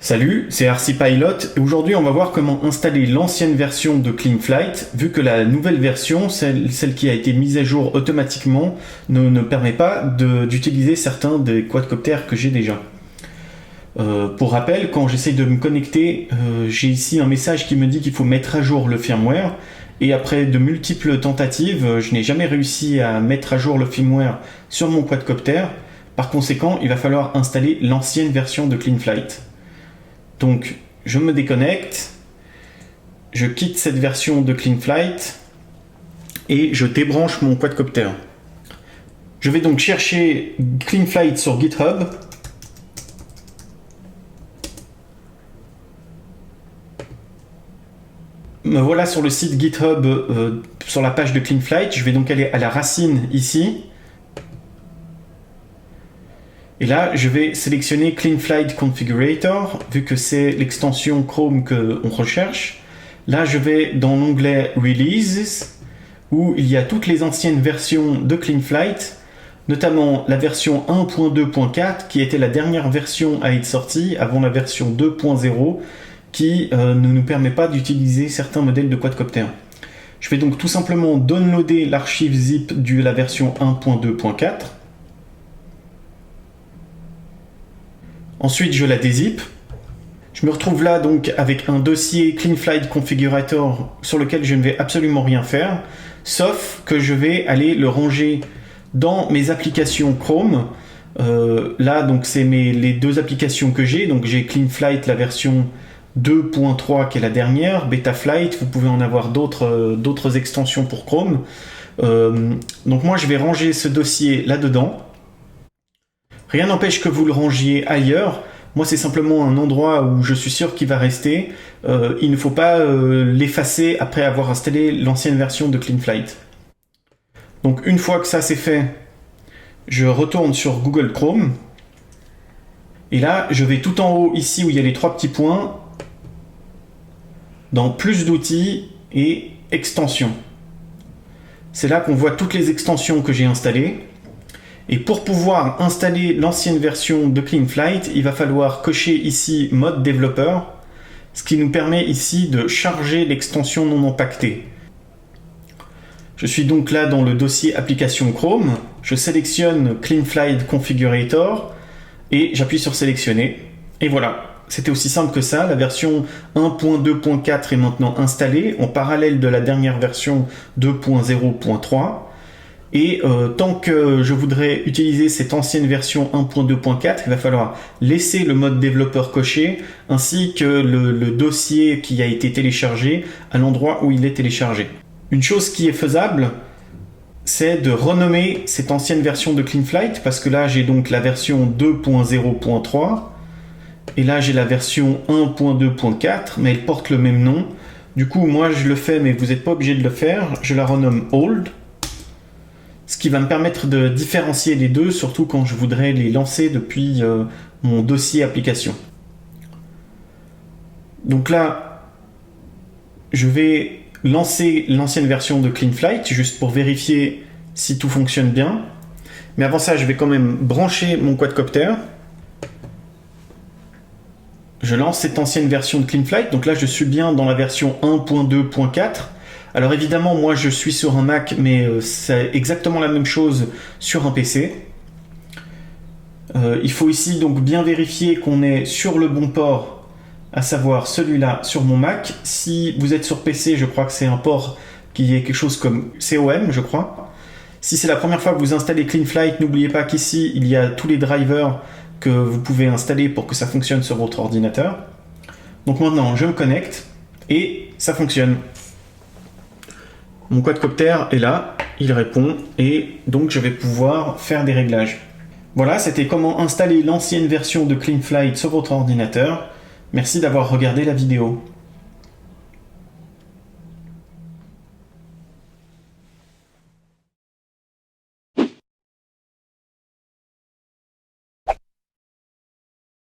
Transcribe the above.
Salut, c'est RC Pilot et aujourd'hui on va voir comment installer l'ancienne version de CleanFlight vu que la nouvelle version, celle qui a été mise à jour automatiquement, ne permet pas d'utiliser certains des quadcoptères que j'ai déjà. Pour rappel, quand j'essaye de me connecter, j'ai ici un message qui me dit qu'il faut mettre à jour le firmware et après de multiples tentatives, je n'ai jamais réussi à mettre à jour le firmware sur mon quadcopter. Par conséquent, il va falloir installer l'ancienne version de CleanFlight. Donc, je me déconnecte, je quitte cette version de CleanFlight et je débranche mon quadcopter. Je vais donc chercher CleanFlight sur GitHub. Me voilà sur le site GitHub, sur la page de CleanFlight. Je vais donc aller à la racine ici. Et là, je vais sélectionner CleanFlight Configurator, vu que c'est l'extension Chrome qu'on recherche. Là, je vais dans l'onglet Releases, où il y a toutes les anciennes versions de CleanFlight, notamment la version 1.2.4, qui était la dernière version à être sortie, avant la version 2.0, qui ne nous permet pas d'utiliser certains modèles de quadcopter. Je vais donc tout simplement downloader l'archive zip de la version 1.2.4. Ensuite, je la dézip. Je me retrouve là donc avec un dossier CleanFlight Configurator sur lequel je ne vais absolument rien faire, sauf que je vais aller le ranger dans mes applications Chrome. Là, donc c'est les deux applications que j'ai. Donc j'ai CleanFlight, la version 2.3 qui est la dernière, BetaFlight, vous pouvez en avoir d'autres extensions pour Chrome. Donc moi, je vais ranger ce dossier là-dedans. Rien n'empêche que vous le rangiez ailleurs. Moi, c'est simplement un endroit où je suis sûr qu'il va rester. Il ne faut pas l'effacer après avoir installé l'ancienne version de CleanFlight. Donc, une fois que ça c'est fait, je retourne sur Google Chrome. Et là, je vais tout en haut, ici où il y a les trois petits points, dans Plus d'outils et Extensions. C'est là qu'on voit toutes les extensions que j'ai installées. Et pour pouvoir installer l'ancienne version de CleanFlight, il va falloir cocher ici Mode développeur, ce qui nous permet ici de charger l'extension non impactée. Je suis donc là dans le dossier Application Chrome, je sélectionne CleanFlight Configurator et j'appuie sur Sélectionner. Et voilà, c'était aussi simple que ça. La version 1.2.4 est maintenant installée en parallèle de la dernière version 2.0.3. Et tant que je voudrais utiliser cette ancienne version 1.2.4, il va falloir laisser le mode développeur coché, ainsi que le dossier qui a été téléchargé à l'endroit où il est téléchargé. Une chose qui est faisable, c'est de renommer cette ancienne version de CleanFlight, parce que là j'ai donc la version 2.0.3, et là j'ai la version 1.2.4, mais elle porte le même nom. Du coup, moi je le fais, mais vous n'êtes pas obligé de le faire. Je la renomme Old. Ce qui va me permettre de différencier les deux, surtout quand je voudrais les lancer depuis mon dossier application. Donc là, je vais lancer l'ancienne version de CleanFlight, juste pour vérifier si tout fonctionne bien. Mais avant ça, je vais quand même brancher mon quadcopter. Je lance cette ancienne version de CleanFlight. Donc là, je suis bien dans la version 1.2.4. Alors évidemment, moi je suis sur un Mac, mais c'est exactement la même chose sur un PC. Il faut ici donc bien vérifier qu'on est sur le bon port, à savoir celui-là sur mon Mac. Si vous êtes sur PC, je crois que c'est un port qui est quelque chose comme COM, je crois. Si c'est la première fois que vous installez CleanFlight, n'oubliez pas qu'ici, il y a tous les drivers que vous pouvez installer pour que ça fonctionne sur votre ordinateur. Donc maintenant, je me connecte et ça fonctionne. Mon quadcopter est là, il répond et donc je vais pouvoir faire des réglages. Voilà, c'était comment installer l'ancienne version de CleanFlight sur votre ordinateur. Merci d'avoir regardé la vidéo.